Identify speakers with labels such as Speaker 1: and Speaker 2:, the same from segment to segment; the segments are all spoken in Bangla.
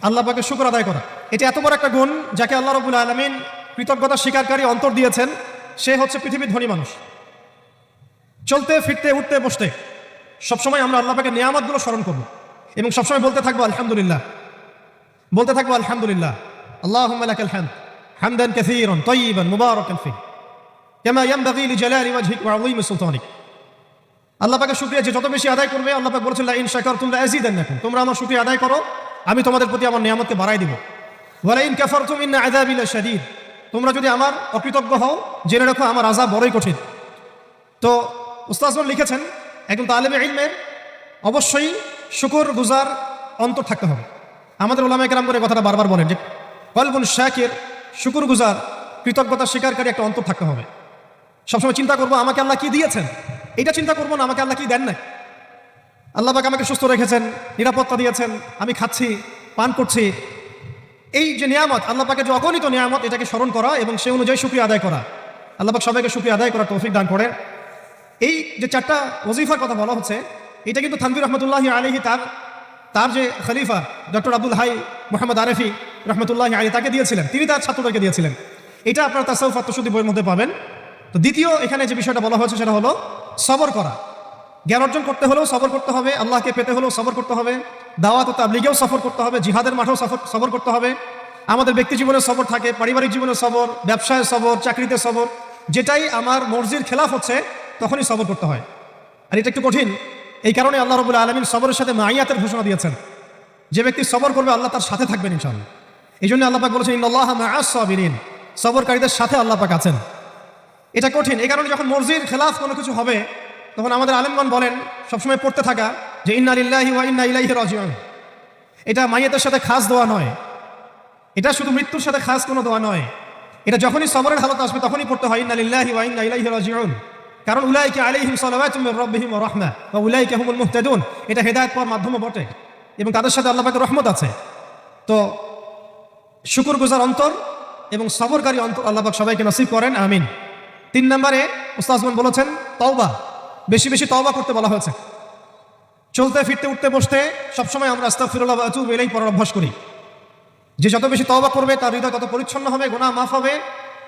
Speaker 1: আল্লাহ পাকের শুকর আদায় করা, এটা এত বড় একটা গুণ যাকে আল্লাহ রাব্বুল আলামিন কৃতজ্ঞতা স্বীকারকারী অন্তর দিয়েছেন। সে হচ্ছে পৃথিবীর ধনী মানুষ। চলতে ফিরতে উঠতে বসতে সবসময় আমরা আল্লাহ পাকের নিয়ামতগুলো স্মরণ করব এবং সবসময় বলতে থাকবো আলহামদুলিল্লাহ, বলতে থাকবো আলহামদুলিল্লাহ। আল্লাহুম্মা লাকাল হামদ হামদান কাসীরান তাইয়িবান মুবারাকান ফীহি কামা ইয়ানবাগী লিজালালি ওয়াজহিক ওয়া আযীমি সুলতানিক। আল্লাহ পাকের শুকরিয়া যে যত বেশি আদায় করবে, আল্লাহ পাক বলেছেন লা ইন শাকারতুম লা আযীদান্নাকুম, তোমরা আমার শুকরিয়া আদায় করো আমি তোমাদের প্রতি আমার নিয়ামতকে বাড়াই দিব। ওয়া লা ইন কাফারতুম ইন্না আযাবি লাশাদীদ, তোমরা যদি আমার অকৃতজ্ঞ হও জেনে রাখো আমার আযাব বড়ই কঠিন। তো উস্তাদগণ লিখেছেন একজন তালেবে ইলমের অবশ্যই শুকর গুজার অন্তর থাকতে হবে। আমাদের উলামায়ে কেরাম করে কথাটা বারবার বলেন যে কলবুন শাকির, শুকর গুজার কৃতজ্ঞতা স্বীকারকারী একটা অন্তর থাকতে হবে। সবসময় চিন্তা করবো আমাকে আল্লাহ কি দিয়েছেন, এটা চিন্তা করবো না আমাকে আল্লাহ কি দেন নাই। আল্লাহ পাক আমাকে সুস্থ রেখেছেন, নিরাপত্তা দিয়েছেন, আমি খাচ্ছি পান করছি। এই যে নিয়ামত, আল্লাহ পাকের যে অগণিত নিয়ামত, এটাকে স্মরণ করা এবং সে অনুযায়ী শুকরিয়া আদায় করা। আল্লাহ পাক সবাইকে শুকরিয়া আদায় করার তৌফিক দান করেন। এই যে চারটা ওজিফার কথা বলা হচ্ছে, এটা কিন্তু থানভীর রহমতুল্লাহি আলাইহি তার যে খলিফা ডক্টর আব্দুল হাই মোহাম্মদ আরেফি রহমতুল্লাহি আলাইহি তাকে দিয়েছিলেন, তিনি তার ছাত্রদেরকে দিয়েছিলেন। এটা আপনারা তাসাউফ আত-তাশাদ্দুদ বইয়ের মধ্যে পাবেন। তো দ্বিতীয় এখানে যে বিষয়টা বলা হয়েছে সেটা হলো সবর করা। জ্ঞান অর্জন করতে হলেও সবর করতে হবে, আল্লাহকে পেতে হলেও সবর করতে হবে, দাওয়াত ও তাবলীগেও সফর করতে হবে, জিহাদের মাঠেও সবর করতে হবে। আমাদের ব্যক্তি জীবনে সবর থাকে, পারিবারিক জীবনে সবর, ব্যবসায় সবর, চাকরিতে সবর। যেটাই আমার মর্জির খেলাফ হচ্ছে তখনই সবর করতে হয়। আর এটা একটু কঠিন, এই কারণে আল্লাহ রাব্বুল আলামিন সবরের সাথে মাইয়াতের ঘোষণা দিয়েছেন। যে ব্যক্তি সবর করবে আল্লাহ তার সাথে থাকবেন ইনশাআল্লাহ। এই জন্য আল্লাহ পাক বলেছেন ইন্নাল্লাহা মাআস সাবিরিন, সবরকারীদের সাথে আল্লাহ পাক আছেন। এটা কঠিন, এই কারণে যখন মর্জির খেলাফ কোনো কিছু হবে তখন আমাদের আলেমগণ বলেন সবসময় পড়তে থাকা যে ইন্না লিল্লাহি ওয়া ইন্না ইলাইহি রাজিউন। এটা মাইয়াতের সাথে খাস দোয়া নয়, এটা শুধু মৃত্যুর সাথে খাস কোনো দোয়া নয়। এটা যখনই সবরের হালত আসবে তখনই পড়তে হয় ইন্না লিল্লাহি ওয়া ইন্না ইলাইহি রাজিউন। কারণ উলাইকা আলাইহিম সালাওয়াতুম মির রাব্বিহিম ওয়া রাহমা ওয়া উলাইকা হুমুল মুহতাদুন, এটা হেদায়েত পাওয়ার মাধ্যমও বটে এবং তাদের সাথে আল্লাহ পাকের রহমত আছে। তো শুকরগুজার অন্তর এবং সবরকারী অন্তর আল্লাহ পাক সবাইকে নসিব করেন, আমিন। 3 নম্বরে উস্তাদগণ বলেছেন তওবা, বেশি বেশি তওবা করতে বলা হয়েছে। চলতে ফিরতে উঠতে বসতে সবসময় আমরা আস্তাগফিরুল্লাহ ওয়া আতুবু ইলাইহি পড়ার অভ্যাস করি। যে যত বেশি তওবা করবে তার হৃদয় তত পরিচ্ছন্ন হবে, গুনাহ মাফ হবে।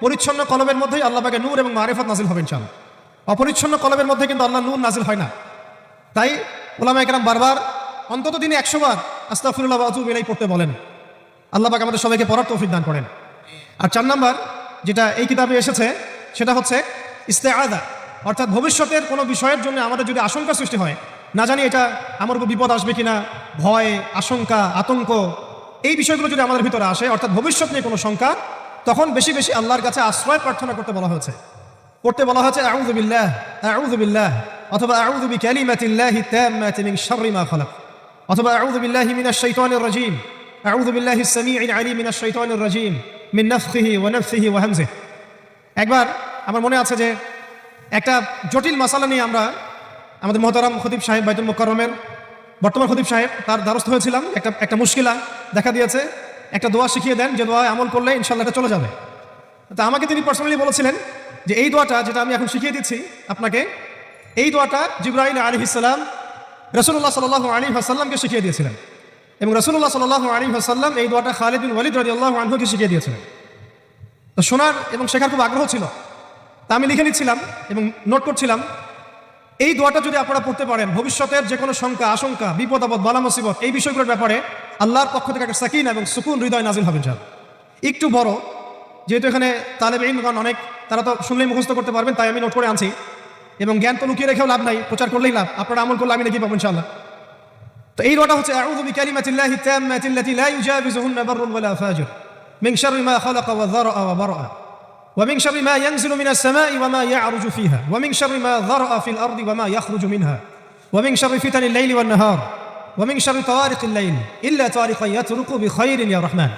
Speaker 1: পরিচ্ছন্ন কলবের মধ্যেই আল্লাহ পাকের নূর এবং মারিফাত নাজিল হবে ইনশাআল্লাহ। অপরিচ্ছন্ন কলবের মধ্যে কিন্তু আল্লাহ নূর নাজিল হয় না। তাই উলামায়ে কেরাম বারবার অন্তত দিনে 100 বার আস্তাগফিরুল্লাহ ওয়া আতুবু ইলাইহি পড়তে বলেন। আল্লাহ পাক আমাদের সবাইকে পড়ার তৌফিক দান করেন। আর 4 নম্বর যেটা এই কিতাবে এসেছে সেটা হচ্ছে ইস্তেআযা, অর্থাৎ ভবিষ্যতের কোনো বিষয়ের জন্য আমাদের যদি আশঙ্কা সৃষ্টি হয়, না জানি এটা আমার উপর বিপদ আসবে কিনা, ভয়, আশঙ্কা, আতঙ্ক, এই বিষয়গুলো যদি আমাদের ভিতরে আসে, অর্থাৎ ভবিষ্যৎ নিয়ে কোনো শঙ্কা, তখন বেশি বেশি আল্লাহর কাছে আশ্রয় প্রার্থনা করতে বলা হয়েছে। পড়তে বলা হয়েছে আউযু বিল্লাহ অথবা আউযু বিকালিমাতিল্লাহি তাম্মাতি মিন শাররি মা খালাক অথবা আউযু বিল্লাহি মিনাশ শাইতানির রাজীম আউযু বিল্লাহিস সামিউল আলিম মিনাশ শাইতানির রাজীম মিন নাফখিহি ওয়া নাফসিহি ওয়া হামজিহি। একবার আমার মনে আছে যে একটা জটিল মাসালা নিয়ে আমরা আমাদের মহতারাম খতিব সাহেব বাইতুল মুকাররমের বর্তমান খতিব সাহেব তার দ্বারস্থ হয়েছিলাম। একটা মুশকিলা দেখা দিয়েছে, একটা দোয়া শিখিয়ে দেন যে দোয়া আমল করলে ইনশাআল্লাহ এটা চলে যাবে। তা আমাকে তিনি পার্সোনালি বলেছিলেন যে এই দোয়াটা যেটা আমি এখন শিখিয়ে দিচ্ছি আপনাকে, এই দোয়াটা জিবরাইল আলাইহিস সালাম রাসূলুল্লাহ সাল্লাল্লাহু আলাইহি ওয়াসাল্লামকে শিখিয়ে দিয়েছিলেন এবং রাসূলুল্লাহ সাল্লাল্লাহু আলাইহি ওয়াসাল্লাম এই দোয়াটা খালিদ বিন ওয়ালিদ রাদিয়াল্লাহু আনহুকে শিখিয়ে দিয়েছিলেন। তো শোনার এবং শেখার খুব আগ্রহ ছিল, তা আমি লিখে নিচ্ছিলাম এবং নোট করছিলাম। এই দোয়াটা যদি আপনারা পড়তে পারেন, ভবিষ্যতের যে কোনো শঙ্কা, আশঙ্কা, বিপদ আপদ, বালা মুসিবত, এই বিষয়গুলোর ব্যাপারে আল্লাহর পক্ষ থেকে একটা সাকিনা এবং সুকুন হৃদয় নাজিল হবে ইনশাআল্লাহ। একটু বড়, যেহেতু এখানে তালেবে ইলমগণ অনেক, তারা তো শুনলেই মুখস্থ করতে পারবেন, তাই আমি নোট করে আনছি। এবং জ্ঞান তো লুকিয়ে রেখেও লাভ নাই, প্রচার করলেই লাভ, আপনারা আমল করলে আমি নাকি পাবো ইনশাআল্লাহ। তো এই দোয়াটা হচ্ছে আউযু বিকালিমাতিল্লাহি তাম্মাতিল্লাতি লা ইউজাবিজুহুন্না বাররুন ওয়ালা ফাজির মিন শাররি মা খালাকা ওয়া যারআ ওয়া বারআ ومن شر ما ينزل من السماء وما يعرج فيها ومن شر ما ذرأ في الأرض وما يخرج منها ومن شر فتن الليل والنهار ومن شر طوارق الليل إلا طارقا يطرق بخير يا رحمن।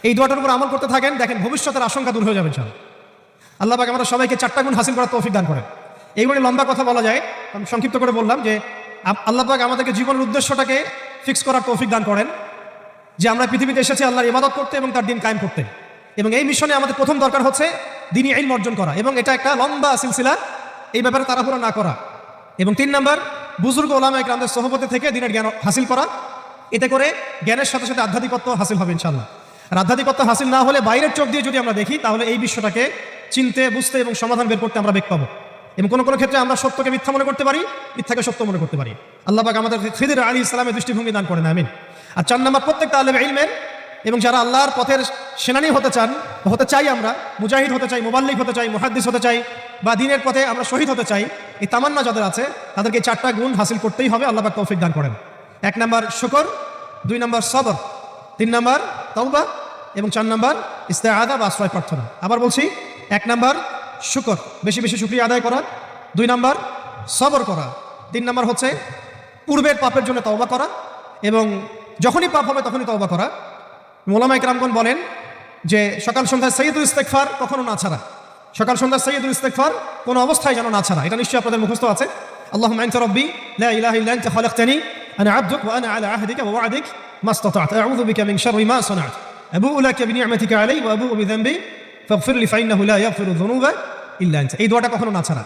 Speaker 1: এই দোয়াটার উপর আমল করতে থাকেন, দেখেন ভবিষ্যতের আশঙ্কা দূর হয়ে যাবে ইনশাআল্লাহ। আল্লাহ পাক আমাদের সবাইকে 4টা গুণ হাসিল করার তৌফিক দান করেন। এইগুলো লম্বা কথা বলা যায়, আমি সংক্ষিপ্ত করে বললাম যে আল্লাহ পাক আমাদেরকে জীবনের উদ্দেশ্যটাকে ফিক্স করার তৌফিক দান করেন, যে আমরা পৃথিবীতে এসেছি আল্লাহর ইবাদত করতে এবং তার দিন কায়েম করতে। এবং এই মিশনে আমাদের প্রথম দরকার হচ্ছে দ্বীনি ইলম অর্জন করা, এবং এটা একটা লম্বা সিলসিলা, এই ব্যাপারে তাড়াহুড়ো না করা। এবং 3 নম্বর, বুজুর্গ ওলামায়ে কেরামদের সোহবতে থেকে দ্বীনের জ্ঞান হাসিল করা। এতে করে জ্ঞানের সাথে সাথে আধ্যাত্মিকত্ব হাসিল হবে ইনশাআল্লাহ। আর আধ্যাত্মিকত্ব হাসিল না হলে বাইরের চোখ দিয়ে যদি আমরা দেখি তাহলে এই বিশ্বটাকে চিনতে, বুঝতে এবং সমাধান বের করতে আমরা বেগ পাবো। এবং কোনো কোনো ক্ষেত্রে আমরা সত্যকে মিথ্যা মনে করতে পারি, মিথ্যাকে সত্য মনে করতে পারি। আল্লাহ পাক আমাদের খিদির আলাইহিস সালামের দৃষ্টিভঙ্গি দান করেন, আমিন। আর 4 নম্বর, প্রত্যেকটা আলেম ইলমের এবং যারা আল্লাহর পথের সেনানী হতে চান, হতে চাই, আমরা মুজাহিদ হতে চাই, মুবাল্লিগ হতে চাই, মুহাদ্দিস হতে চাই, বা দ্বীনের পথে আমরা শহীদ হতে চাই, এই তামান্না যাদের আছে তাদেরকে 4টা গুণ হাসিল করতেই হবে। আল্লাহ পাক তৌফিক দান করেন। 1 নম্বর শুকর, 2 নম্বর সবর, 3 নম্বর তাওবা এবং 4 নম্বর ইস্তেআযা বা আশ্রয় প্রার্থনা। আবার বলছি, 1 নম্বর শুকর, বেশি বেশি শুকরিয়া আদায় করা, 2 নম্বর সবর করা, 3 নম্বর হচ্ছে পূর্বের পাপের জন্য তওবা করা, এবং যখনই পাপ হবে তখনই তওবা করা। ওলামায়ে কেরামগণ বলেন যে সকাল সন্ধ্যায় সাইয়্যিদুল ইস্তিগফার কখনো না ছাড়া, সকাল সন্ধ্যায় সাইয়্যিদুল ইস্তিগফার কোনো অবস্থায় যেন না ছাড়া। এটা নিশ্চয়ই আপনাদের মুখস্থ আছে। আল্লাহুম্মা আনতা রাব্বি লা ইলাহা ইল্লা আনতা খালাকতানি আনা আবদুক ওয়া আনা আলা আহদিকা ওয়া ওয়া'দিক মাস্তাতা'তু আউযু বিকা মিন শাররি মা সানা'তু আবু'ু লাকা বিনি'মাতিকা আলাইয়া ওয়া আবু'ু বিযানবি ফাগফির লি ফাইন্নাহু লা ইয়াগফিরু যুনুবা ইল্লা আনতা। এই দোয়াটা কখনো না ছাড়া।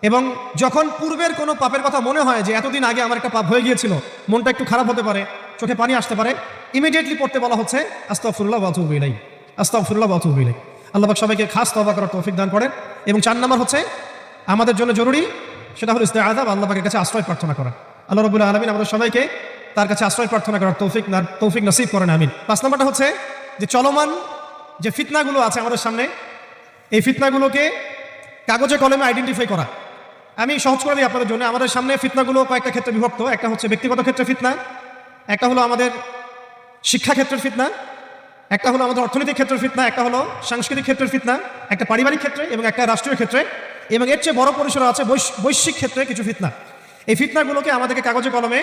Speaker 1: এবং যখন পূর্বের কোনো পাপের কথা মনে হয় যে এতদিন আগে আমার একটা পাপ হয়ে গিয়েছিল, মনটা একটু খারাপ হতে পারে, চোখে পানি আসতে পারে, ইমিডিয়েটলি পড়তে বলা হচ্ছে আস্তাগফিরুল্লাহ ওয়া আতুবু ইলাইহি, আস্তাগফিরুল্লাহ ওয়া আতুবু ইলাইহি। আল্লাহ পাক সবাইকে খাস তওবা করার তৌফিক দান করেন। এবং 4 নম্বর হচ্ছে আমাদের জন্য জরুরি, সেটা হলো ইস্তেআযা বা আল্লাহ পাকের কাছে আশ্রয় প্রার্থনা করা। আল্লাহ রাব্বুল আলামিন আমাদের সবাইকে তার কাছে আশ্রয় প্রার্থনা করার তৌফিক নসিব করেন, আমিন। 5 নম্বরটা হচ্ছে যে চলমান যে ফিতনাগুলো আছে আমাদের সামনে, এই ফিতনাগুলোকে কাগজে কলমে আইডেন্টিফাই করা। আমি সহজ করে দিই আপনাদের জন্য। আমাদের সামনে ফিতনাগুলো কয়েকটা ক্ষেত্রে বিভক্ত। একটা হচ্ছে ব্যক্তিগত ক্ষেত্রে ফিতনা, একটা হলো আমাদের শিক্ষা ক্ষেত্রের ফিতনা, একটা হলো আমাদের অর্থনৈতিক ক্ষেত্রের ফিতনা, একটা হলো সাংস্কৃতিক ক্ষেত্রের ফিতনা, একটা পারিবারিক ক্ষেত্রে এবং একটা রাষ্ট্রীয় ক্ষেত্রে, এবং এর চেয়ে বড় পরিসরে আছে বৈশ্বিক ক্ষেত্রে কিছু ফিতনা। এই ফিতনাগুলোকে আমাদেরকে কাগজে কলমে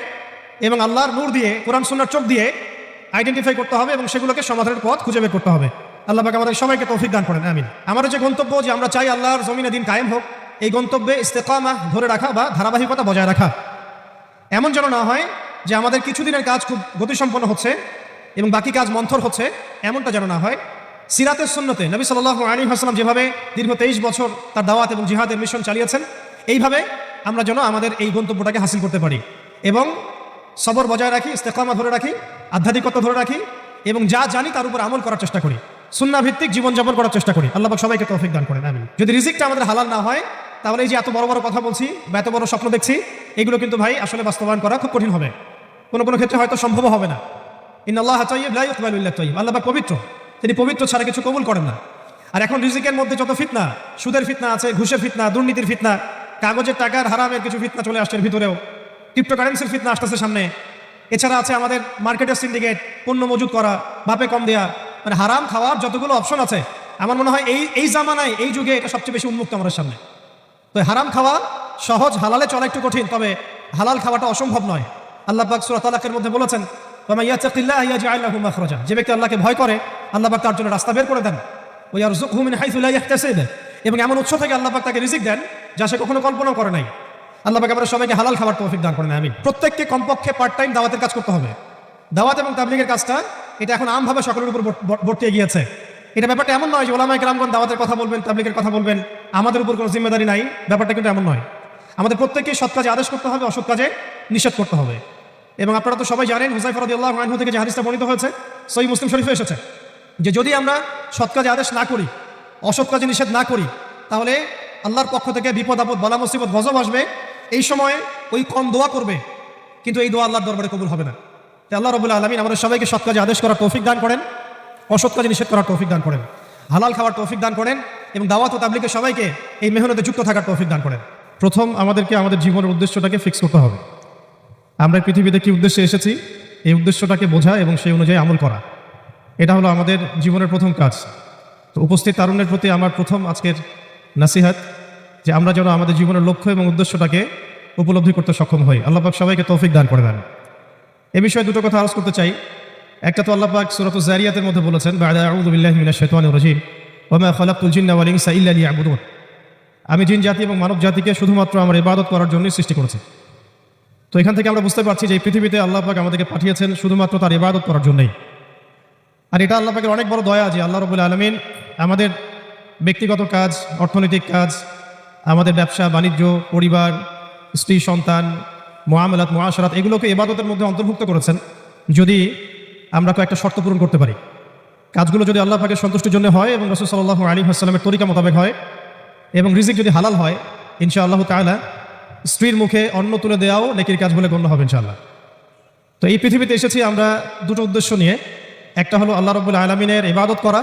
Speaker 1: এবং আল্লাহর নূর দিয়ে, কোরআন সুন্নাহর চোখ দিয়ে আইডেন্টিফাই করতে হবে এবং সেগুলোকে সমাধানের পথ খুঁজে বের করতে হবে। আল্লাহ পাক আমাদের সবাইকে তৌফিক দান করেন, আমিন। আমাদের যে গন্তব্য, যে আমরা চাই আল্লাহর জমিনে দিন কায়েম হোক, এই গন্তব্যে ইস্তেকামা ধরে রাখা বা ধারাবাহিকতা বজায় রাখা। এমন যেন না হয় যে আমাদের কিছুদিনের কাজ খুব গতিসম্পন্ন হচ্ছে এবং বাকি কাজ মন্থর হচ্ছে, এমনটা যেন না হয়। সিরাতের সুন্নতে নবী সাল্লাল্লাহু আলাইহি ওয়াসাল্লাম যেভাবে দীর্ঘ 23 বছর তার দাওয়াত এবং জিহাদের মিশন চালিয়েছেন, এইভাবে আমরা যেন আমাদের এই গন্তব্যটাকে হাসিল করতে পারি এবং সবর বজায় রাখি, ইস্তেকামা ধরে রাখি, আধ্যাত্মিকতা ধরে রাখি এবং যা জানি তার উপর আমল করার চেষ্টা করি, সুন্নাহ ভিত্তিক জীবনযাপন করার চেষ্টা করি। আল্লাহ পাক সবাইকে তৌফিক দান করেন, আমিন। যদি রিজিকটা আমাদের হালাল না হয়, তাহলে এই যে এত বড় বড় কথা বলছি বা এত বড় স্বপ্ন দেখছি, এগুলো কিন্তু ভাই আসলে বাস্তবায়ন করা খুব কঠিন হবে। কোনো কোনো ক্ষেত্রে হয়তো সম্ভব হবে না। ইন্নাল্লাহা তাইয়্যিব লা ইয়াকবালু ইল্লা তাইয়্যিব। আল্লাহ পাক পবিত্র, তিনি পবিত্র ছাড়া কিছু কবুল করেন না। আর এখন রিজিকের মধ্যে যত ফিতনা, সুদের ফিতনা আছে, ঘুষের ফিতনা, দুর্নীতির ফিতনা, কাগজের টাকার হারামের কিছু ফিতনা চলে আসছে, এর ভিতরেও ক্রিপ্টোকারেন্সির ফিতনা আসতেছে সামনে। এছাড়া আছে আমাদের মার্কেটের সিন্ডিকেট, পণ্য মজুত করা, বাপে কম দেয়া, মানে হারাম খাওয়ার যতগুলো অপশন আছে, আমার মনে হয় এই জামানায়, এই যুগে এটা সবচেয়ে বেশি উন্মুক্ত আমাদের সামনে। তো হারাম খাওয়া সহজ, হালালে চলা একটু কঠিন, তবে হালাল খাওয়াটা অসম্ভব নয়। আল্লাহ পাক সূরা তালাকের মধ্যে বলেছেন, ওয়া ইয়াত্তাকিল্লাহা ইয়াজআল লাহু মাখরাজা। যে ব্যক্তি আল্লাহকে ভয় করে, আল্লাহ পাক তার জন্য রাস্তা বের করে দেন। ওয়া ইয়ারযুকহু মিন হাইসু লা ইয়াহতাসিব। এবং এমন উৎস থেকে আল্লাহ পাক তাকে রিজিক দেন যা সে কখনো কল্পনাও করে নাই। আল্লাহ পাক আমাদের সবাইকে হালাল খাবার তৌফিক দান করেন, আমিন। প্রত্যেককে কমপক্ষে পার্ট টাইম দাওয়াতের কাজ করতে হবে। দাওয়াত এবং তাবলীগের কাজটা এটা এখন আমভাবে সকলের উপর বর্তিয়ে গিয়েছে। এটা ব্যাপারটা এমন নয় যে ওলামায়ে কেরামগণ দাওয়াতের কথা বলবেন, তাবলীগের কথা বলবেন, আমাদের উপর কোনো জিম্মেদারি নাই। ব্যাপারটা কিন্তু এমন নয়। আমাদের প্রত্যেককে সৎ কাজে আদেশ করতে হবে, অসৎ কাজে নিষেধ করতে হবে। এবং আপনারা তো সবাই জানেন, হুযায়ফা রাদিয়াল্লাহু আনহু থেকে যে হাদিসটা বর্ণিত হয়েছে, সহিহ মুসলিম শরীফে এসেছে, যে যদি আমরা সৎ কাজে আদেশ না করি, অসৎ কাজে নিষেধ না করি, তাহলে আল্লাহর পক্ষ থেকে বিপদ আপদ, বালা মুসিবত, গজব আসবে। এই সময় ওই কম দোয়া করবে, কিন্তু এই দোয়া আল্লাহর দরবারে কবুল হবে না। তাই আল্লাহ রাব্বুল আলামিন আমাদের সবাইকে সৎ কাজে আদেশ করার তৌফিক দান করেন, অসৎ কাজে নিষেধ করার তৌফিক দান করেন, হালাল খাওয়ার তৌফিক দান করেন এবং দাওয়াত ও তাবলীগে সবাইকে এই মেহনতে যুক্ত থাকার তৌফিক দান করেন। প্রথম আমাদেরকে আমাদের জীবনের উদ্দেশ্যটাকে ফিক্স করতে হবে। আমরা পৃথিবীতে কি উদ্দেশ্যে এসেছি, এই উদ্দেশ্যটাকে বোঝা এবং সেই অনুযায়ী আমল করা, এটা হলো আমাদের জীবনের প্রথম কাজ। তো উপস্থিত তারুণ্যের প্রতি আমার প্রথম আজকের নাসিহাত, যে আমরা যেন আমাদের জীবনের লক্ষ্য এবং উদ্দেশ্যটাকে উপলব্ধি করতে সক্ষম হই। আল্লাহ পাক সবাইকে তৌফিক দান করে দেন। এ বিষয়ে দুটো কথা আলোচনা করতে চাই। একটা তো আল্লাহ পাক সূরাতুজ যারিয়াতের মধ্যে বলেছেন, বা'দা আউযু বিল্লাহি মিনাশ শাইতানির রাজীম, ওয়া মা খালাকতুল জিন্না ওয়াল ইনসা ইল্লা লিয়াবুদুন। আমি জিন জাতি এবং মানব জাতিকে শুধুমাত্র আমার ইবাদত করার জন্যই সৃষ্টি করেছি। তো এখান থেকে আমরা বুঝতে পারছি যে এই পৃথিবীতে আল্লাহ পাক আমাদেরকে পাঠিয়েছেন শুধুমাত্র তার ইবাদত করার জন্যই। আর এটা আল্লাহ পাকের অনেক বড় দয়া যে আল্লাহ রাব্বুল আলামিন আমাদের ব্যক্তিগত কাজ, অর্থনৈতিক কাজ, আমাদের ব্যবসা বাণিজ্য, পরিবার, স্ত্রী সন্তান, মুআমালাত, মুআশারাত, এগুলোকে ইবাদতের মধ্যে অন্তর্ভুক্ত করেছেন, যদি আমরা কয়েকটা শর্ত পূরণ করতে পারি। কাজগুলো যদি আল্লাহ পাকের সন্তুষ্টির জন্য হয় এবং রাসূল সাল্লাল্লাহু আলাইহি ওয়াসাল্লামের তরিকা মোতাবেক হয় এবং রিজিক যদি হালাল হয়, ইনশাআল্লাহ তাআলা স্ত্রীর মুখে অন্ন তুলে দেওয়াও নেকির কাজ বলে গণ্য হবে ইনশাআল্লাহ। তো এই পৃথিবীতে এসেছি আমরা দুটো উদ্দেশ্য নিয়ে। একটা হলো আল্লাহ রাব্বুল আলামিনের ইবাদত করা,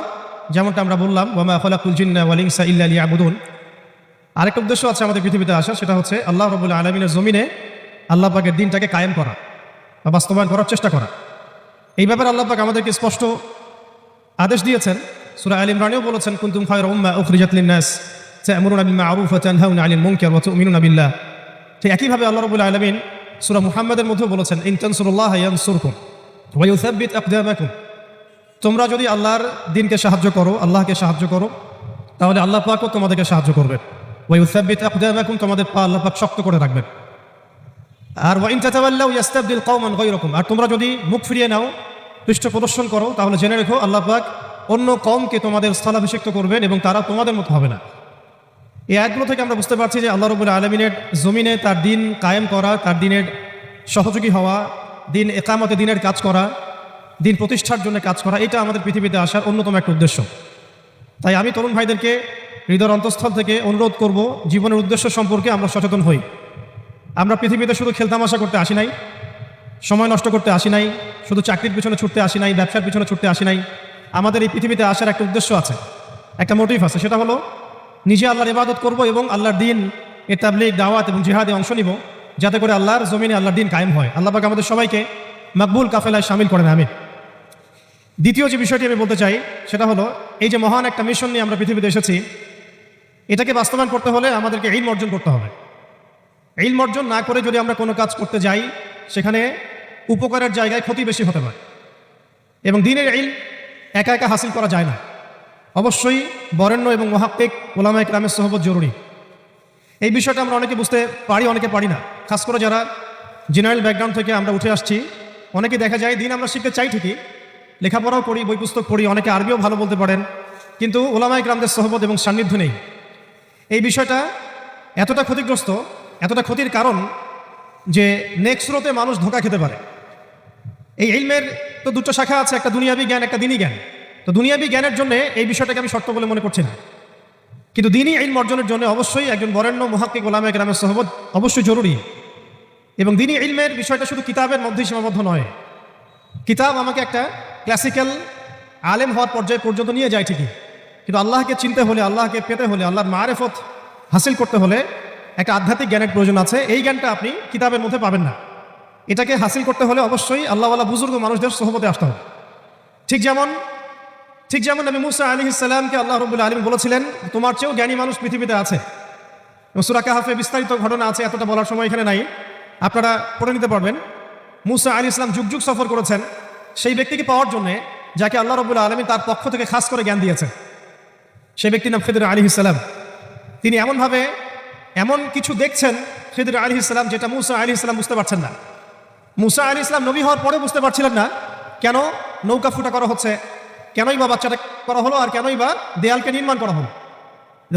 Speaker 1: যেমনটা আমরা বললাম ওয়া মা খালাকুল জিন্না ওয়াল ইনসা ইল্লা লিয়াবুদুন। আরেকটা উদ্দেশ্য আছে আমাদের পৃথিবীতে আসা, সেটা হচ্ছে আল্লাহ রাব্বুল আলামিনের জমিনে আল্লাহ পাকের দিনটাকে কায়েম করা বা বাস্তবায়ন করার চেষ্টা করা। এই ব্যাপারে আল্লাহ পাক আমাদেরকে স্পষ্ট আদেশ দিয়েছেন। সূরা আল ইমরানেও বলেছেন কুনতুম খায়রা উম্মাহ উখরিজাত লিন-নাস তা'মুরুনা বিল মা'রুফ ওয়া তানহাউনা 'আনিল মুনকার ওয়া তু'মিনুনা বিল্লাহ। ঠিক একইভাবে আল্লাহ রাব্বুল আলামিন সূরা মুহাম্মাদের মধ্যেও বলেছেন ইন তানসুরুল্লাহ ইয়ানসুরকুম ওয়া ইউসাব্বিত আকদামাকুম। তোমরা যদি আল্লাহর দ্বীনকে সাহায্য করো, আল্লাহকে সাহায্য করো, তাহলে আল্লাহ পাকও তোমাদেরকে সাহায্য করবেন। ওয়া ইউসাব্বিত আকদামাকুম, তোমাদের পা আল্লাহ পাক শক্ত করে রাখবেন। আর ওয়া ইন তাতাওয়াল্লাউ ইয়াস্তাবদিল কওমান গায়রাকুম, আর তোমরা যদি মুখ ফিরিয়ে নাও, পৃষ্ঠ প্রদর্শন করো, তাহলে জেনে রেখো আল্লাহ পাক অন্য কওমকে তোমাদের স্থলাভিষিক্ত করবেন এবং তারা তোমাদের মতো হবে না। এই আয়াতগুলো থেকে আমরা বুঝতে পারছি যে আল্লাহ রাব্বুল আলামিনের জমিনে তার দিন কায়েম করা, তার দিনের সহযোগী হওয়া, দিন একামতে দিনের কাজ করা, দিন প্রতিষ্ঠার জন্য কাজ করা, এটা আমাদের পৃথিবীতে আসার অন্যতম একটা উদ্দেশ্য। তাই আমি তরুণ ভাইদেরকে হৃদয়ের অন্তঃস্থল থেকে অনুরোধ করব, জীবনের উদ্দেশ্য সম্পর্কে আমরা সচেতন হই। আমরা পৃথিবীতে শুধু খেলতামাশা করতে আসি নাই, সময় নষ্ট করতে আসি নাই, শুধু চাকরির পিছনে ছুটতে আসি নাই, ব্যবসার পিছনে ছুটতে আসি নাই। আমাদের এই পৃথিবীতে আসার একটা উদ্দেশ্য আছে, একটা মোটিভ আছে, সেটা হলো নিজে আল্লাহর ইবাদত করব এবং আল্লাহর দিন এর তাবলীগ, দাওয়াত এবং জিহাদে অংশ নিব, যাতে করে আল্লাহর জমিনে আল্লাহর দিন কায়েম হয়। আল্লাহ পাক আমাদের সবাইকে মকবুল কাফেলায় শামিল করেন, আমিন। দ্বিতীয় যে বিষয়টি আমি বলতে চাই সেটা হলো এই যে মহান একটা মিশন নিয়ে আমরা পৃথিবীতে এসেছি, এটাকে বাস্তবায়ন করতে হলে আমাদেরকে ইলম অর্জন করতে হবে। ইলম অর্জন না করে যদি আমরা কোনো কাজ করতে যাই, সেখানে উপকারের জায়গায় ক্ষতি বেশি হতে পারে। এবং দ্বীনের ইলম একা একা হাসিল করা যায় না, অবশ্যই বরেণ্য এবং মুহাক্কিক উলামায়ে কেরামের সোহবত জরুরি। এই বিষয়টা আমরা অনেকে বুঝতে পারি, অনেকে পারি না। খাস করে যারা জেনারেল ব্যাকগ্রাউন্ড থেকে আমরা উঠে আসছি, অনেকে দেখা যায় দিন আমরা শিখতে চাই ঠিকই, লেখাপড়াও করি, বই পুস্তক পড়ি, অনেকে আরবিও ভালো বলতে পারেন, কিন্তু উলামায়ে কেরামদের সোহবত এবং সান্নিধ্য নেই। এই বিষয়টা এতটা ক্ষতিগ্রস্ত, এতটা ক্ষতির কারণ যে নেক্সট রোতে মানুষ ধোঁকা খেতে পারে। এই ইলমের তো দুটো শাখা আছে, একটা দুনিয়াবি জ্ঞান, একটা দ্বীনি জ্ঞান। তো দুনিয়াবি জ্ঞানের জন্য এই বিষয়টাকে আমি শর্ত বলে মনে করছি না, কিন্তু দ্বীনি ইলম অর্জনের জন্য অবশ্যই একজন বরেণ্য মুহাক্কিক উলামায়ে কেরামের সোহবত অবশ্যই জরুরি। এবং দ্বীনি ইলমের বিষয়টা শুধু কিতাবের মধ্যেই সীমাবদ্ধ নয়। কিতাব আমাকে একটা ক্লাসিক্যাল আলেম হওয়ার পর্যায়ে পর্যন্ত নিয়ে যায় ঠিকই, কিন্তু আল্লাহকে চিনতে হলে, আল্লাহকে পেতে হলে, আল্লাহর মারেফত হাসিল করতে হলে একটা আধ্যাত্মিক জ্ঞানের প্রয়োজন আছে। এই জ্ঞানটা আপনি কিতাবের মধ্যে পাবেন না। এটাকে হাসিল করতে হলে অবশ্যই আল্লাহওয়ালা বুজুর্গ মানুষদের সোহবতে আসতে হবে। ঠিক যেমন নবী মুসা আলাইহিস সালামকে আল্লাহ রাব্বুল আলামিন বলেছিলেন তোমার চেয়েও জ্ঞানী মানুষ পৃথিবীতে আছে। সূরা কাহফে বিস্তারিত ঘটনা আছে, এতটা বলার সময় এখানে নাই, আপনারা পড়ে নিতে পারবেন। মুসা আলাইহিস সালাম যুগ যুগ সফর করেছেন সেই ব্যক্তিকে পাওয়ার জন্য যাকে আল্লাহ রাব্বুল আলামিন তার পক্ষ থেকে খাস করে জ্ঞান দিয়েছেন। সেই ব্যক্তির নাম খিদর আলাইহিস সালাম। তিনি এমনভাবে এমন কিছু দেখছেন খিদর আলাইহিস সালাম যেটা মুসা আলাইহিস সালাম বুঝতে পারছেন না। মুসা আলাইহিস সালাম নবী হওয়ার পরে বুঝতে পারছিলেন না কেন নৌকা ফুটা করা হচ্ছে, কেনই বা বাচ্চাটা করা হলো, আর কেনই বা দেয়ালকে নির্মাণ করা হলো।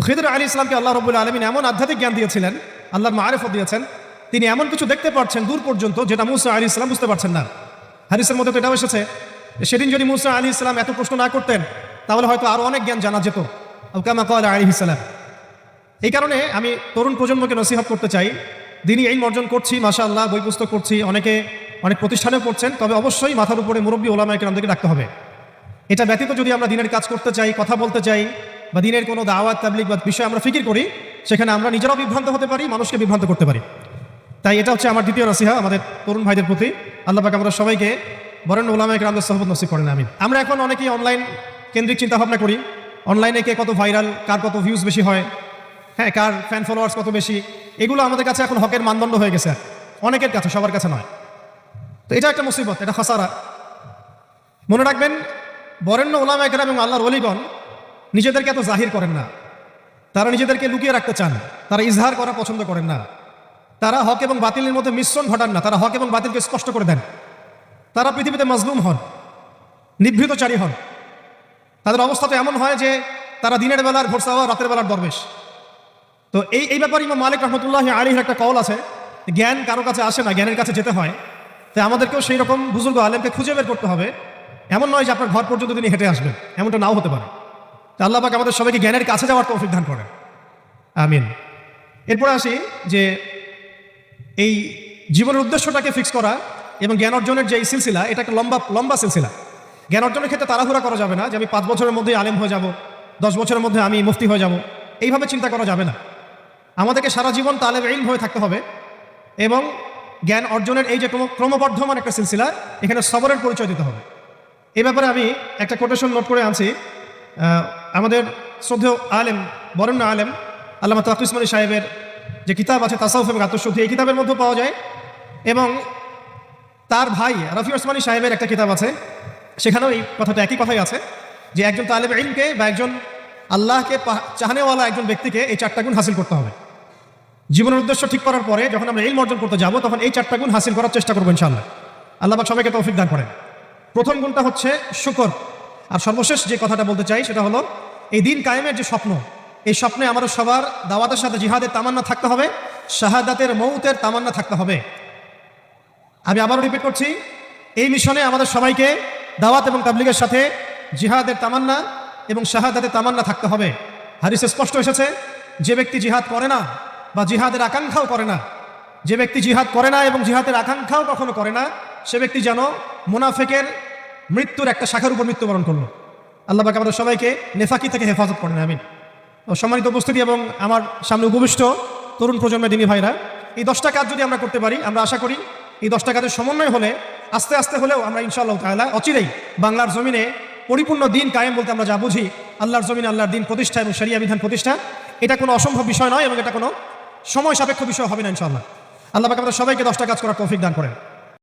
Speaker 1: খিদর আলাইহিস সালামকে আল্লাহ রাব্বুল আলামিন এমন আধ্যাত্মিক জ্ঞান দিয়েছিলেন, আল্লাহর মারিফত দিয়েছেন, তিনি এমন কিছু দেখতে পাচ্ছেন দূর পর্যন্ত যেটা মুসা আলাইহিস সালাম বুঝতে পারছেন না। হাদিসের মধ্যে তো এটাও এসেছে, সেদিন যদি মুসা আলাইহিস সালাম এত প্রশ্ন না করতেন তাহলে হয়তো আরো অনেক জ্ঞান জানা যেত, কামা ক্বালা আলাইহিস সালাম। এই কারণে আমি তরুণ প্রজন্মকে নসিহত করতে চাই, দিনই ইলম অর্জন করছি, মাশাআল্লাহ, বই পুস্তক করছি, অনেকে অনেক প্রতিষ্ঠানেও পড়ছেন, তবে অবশ্যই মাথার উপরে মুরব্বী উলামায়ে কেরামদেরকে রাখতে হবে। এটা ব্যতীত যদি আমরা দিনের কাজ করতে চাই, কথা বলতে চাই, বা দিনের কোনো দাওয়াত তাবলীগ বা বিষয়ে আমরা ফিকির করি, সেখানে আমরা নিজেরাও বিভ্রান্ত হতে পারি, মানুষকে বিভ্রান্ত করতে পারি। তাই এটা হচ্ছে আমার দ্বিতীয় নসিহা আমাদের তরুণ ভাইদের প্রতি। আল্লাহ পাক আমরা সবাইকে বরেণ্য উলামায়ে কেরামদের সোহবত নসিব করেন, আমিন। আমরা এখন অনেকেই অনলাইন কেন্দ্রিক চিন্তাভাবনা করি, অনলাইনে কে কত ভাইরাল, কার কত ভিউজ বেশি হয়, হ্যাঁ, কার ফ্যান ফলোয়ার্স কত বেশি, এগুলো আমাদের কাছে এখন হকের মানদণ্ড হয়ে গেছে, অনেকের কাছে, সবার কাছে নয়। তো এটা একটা মুসিবত, এটা খাসারা। মনে রাখবেন, বরেণ্য উলামায়ে কেরাম এবং আল্লাহর ওলিগণ নিজেদেরকে এত জাহির করেন না, তারা নিজেদেরকে লুকিয়ে রাখতে চান, তারা ইজহার করা পছন্দ করেন না, তারা হক এবং বাতিলের মধ্যে মিশ্রণ ঘটান না, তারা হক এবং বাতিলকে স্পষ্ট করে দেন। তারা পৃথিবীতে মাজলুম হন, নিভৃতচারী হন। তাদের অবস্থা তো এমন হয় যে তারা দিনের বেলার ভোরসাওয়া, রাতের বেলার দরবেশ। তো এই ব্যাপারে ইমাম মালিক রহমতুল্লাহ আলাইহির একটা কওল আছে, জ্ঞান কারো কাছে আসে না, জ্ঞানের কাছে যেতে হয়। তাই আমাদেরকেও সেই রকম বুজুর্গ আলেমকে খুঁজে বের করতে হবে। এমন নয় যে আপনার ঘর পর্যন্ত তিনি হেঁটে আসবেন, এমনটা নাও হতে পারে। তা আল্লাহ পাক আমাদের সবাইকে জ্ঞানের কাছে যাওয়ার তৌফিক দান করেন, আমিন। এরপরে আসি যে এই জীবনের উদ্দেশ্যটাকে ফিক্স করা এবং জ্ঞান অর্জনের যে এই সিলসিলা, এটা একটা লম্বা সিলসিলা। জ্ঞান অর্জনের ক্ষেত্রে তাড়াহুড়া করা যাবে না যে আমি 5 বছরের মধ্যেই আলেম হয়ে যাব, 10 বছরের মধ্যে আমি মুফতি হয়ে যাব, এইভাবে চিন্তা করা যাবে না। আমাদেরকে সারা জীবন তালেব ইলম হয়ে থাকতে হবে এবং জ্ঞান অর্জনের এই যে ক্রমবর্ধমান একটা সিলসিলা, এখানে সবরের পরিচয় দিতে হবে। এই ব্যাপারে আমি একটা কোটেশন নোট করে আনছি। আমাদের শ্রদ্ধেয় আলেম, বরেণ্য আলেম আল্লামা তাকি উসমানী সাহেবের যে কিতাব আছে তাসাউফ এবং আত্মশুদ্ধি, এই কিতাবের মধ্যে পাওয়া যায়। এবং তার ভাই রফি ওসমানী সাহেবের একটা কিতাব আছে, সেখানেও এই কথাটা একই কথাই আছে যে একজন তালেব ইলমকে বা একজন আল্লাহকে চাহনেওয়ালা একজন ব্যক্তিকে এই 4টা গুণ হাসিল করতে হবে। জীবনের উদ্দেশ্য ঠিক করার পরে যখন আমরা ইলম অর্জন করতে যাব, তখন এই 4টা গুণ হাসিল করার চেষ্টা করবো ইনশাআল্লাহ। আল্লাহ পাক সবাইকে তৌফিক দান করেন। প্রথম গুণটা হচ্ছে শুকর। আর সর্বশেষ যে কথাটা বলতে চাই সেটা হলো এই দিন কায়েমের যে স্বপ্ন, এই স্বপ্নে আমাদের সবার দাওয়াতের সাথে জিহাদের তামান্না থাকতে হবে, শাহাদাতের মৌতের তামান্না থাকতে হবে। আমি আবারও রিপিট করছি, এই মিশনে আমাদের সবাইকে দাওয়াত এবং তাবলীগের সাথে জিহাদের তামান্না এবং শাহাদাতের তামান্না থাকতে হবে। হাদিসে স্পষ্ট এসেছে, যে ব্যক্তি জিহাদ করে না বা জিহাদের আকাঙ্ক্ষাও করে না, যে ব্যক্তি জিহাদ করে না এবং জিহাদের আকাঙ্ক্ষাও কখনো করে না, সে ব্যক্তি যেন মুনাফিকের মৃত্যুর একটা শাখার উপর মৃত্যুবরণ করলো। আল্লাহ পাক আমাদের সবাইকে নেফাকি থেকে হেফাজত করেন, আমিন। সম্মানিত উপস্থিতি এবং আমার সামনে উপবিষ্ট তরুণ প্রজন্মের দিনী ভাইরা, এই 10টা কাজ যদি আমরা করতে পারি, আমরা আশা করি এই 10টা কাজের সমন্বয় হলে আস্তে আস্তে হলেও আমরা ইনশাআল্লাহ তাআলা অচিরেই বাংলার জমিনে পরিপূর্ণ দিন কায়েম বলতে আমরা যা বুঝি, আল্লাহর জমিনে আল্লাহর দিন প্রতিষ্ঠা এবং শরিয়া বিধান প্রতিষ্ঠা, এটা কোনো অসম্ভব বিষয় নয় এবং এটা কোনো সময় সাপেক্ষ বিষয় হবে না ইনশাআল্লাহ। আল্লাহ পাক আমাদের সবাইকে 10টা কাজ করার তৌফিক দান করেন।